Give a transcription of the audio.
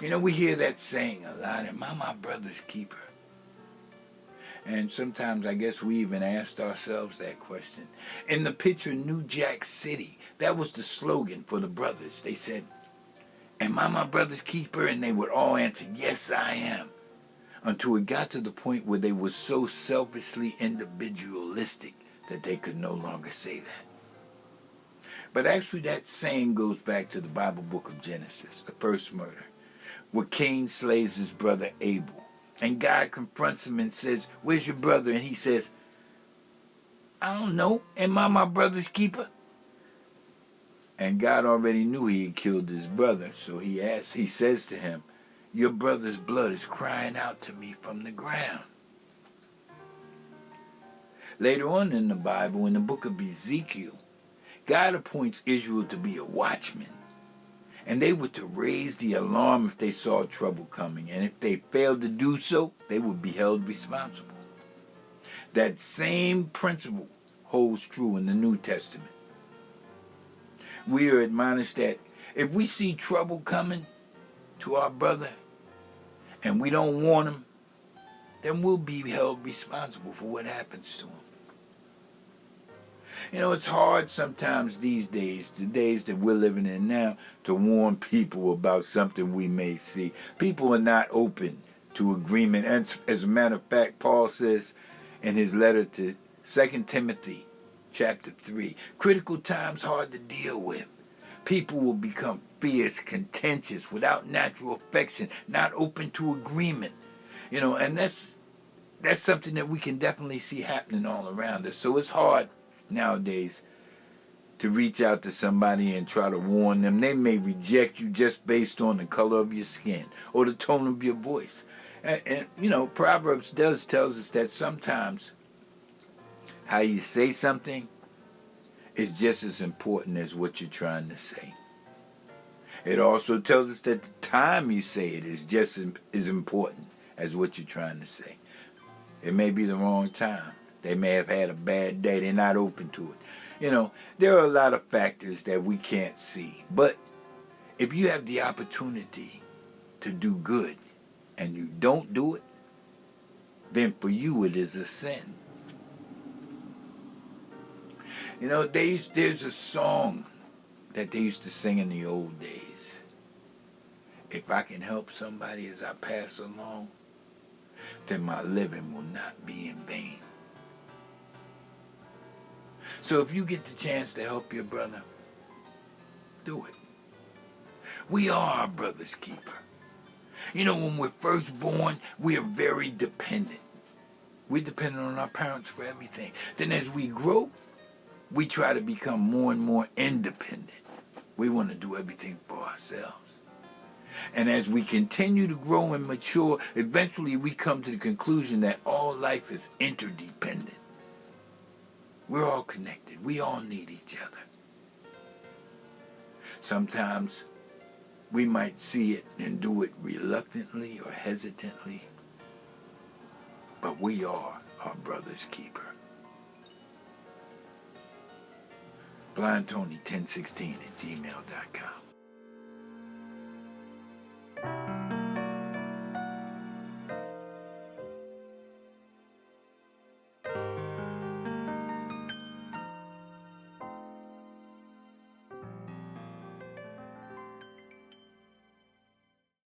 You know, we hear that saying a lot, am I my brother's keeper? And sometimes I guess we even asked ourselves that question. In the picture New Jack City, that was the slogan for the brothers. They said, am I my brother's keeper? And they would all answer, yes, I am. Until it got to the point where they were so selfishly individualistic that they could no longer say that. But actually that saying goes back to the Bible book of Genesis, the first murder, where Cain slays his brother Abel. And God confronts him and says, where's your brother? And he says, I don't know. Am I my brother's keeper? And God already knew he had killed his brother. So he says to him, your brother's blood is crying out to me from the ground. Later on in the Bible, in the book of Ezekiel, God appoints Israel to be a watchman. And they were to raise the alarm if they saw trouble coming. And if they failed to do so, they would be held responsible. That same principle holds true in the New Testament. We are admonished that if we see trouble coming to our brother and we don't warn him, then we'll be held responsible for what happens to him. You know, it's hard sometimes these days, the days that we're living in now, to warn people about something we may see. People are not open to agreement. And as a matter of fact, Paul says in his letter to 2 Timothy chapter 3, critical times hard to deal with. People will become fierce, contentious, without natural affection, not open to agreement. You know, and that's something that we can definitely see happening all around us. So it's hard nowadays to reach out to somebody and try to warn them. They may reject you just based on the color of your skin or the tone of your voice. And you know, Proverbs tells us that sometimes how you say something is just as important as what you're trying to say. It also tells us that the time you say it is just as important as what you're trying to say. It may be the wrong time. They may have had a bad day. They're not open to it. You know, there are a lot of factors that we can't see. But if you have the opportunity to do good and you don't do it, then for you it is a sin. You know, there's a song that they used to sing in the old days. If I can help somebody as I pass along, then my living will not be in vain. So if you get the chance to help your brother, do it. We are our brother's keeper. You know, when we're first born, we are very dependent. We're dependent on our parents for everything. Then as we grow, we try to become more and more independent. We want to do everything for ourselves. And as we continue to grow and mature, eventually we come to the conclusion that all life is interdependent. We're all connected. We all need each other. Sometimes we might see it and do it reluctantly or hesitantly, but we are our brother's keeper. BlindTony1016 at gmail.com.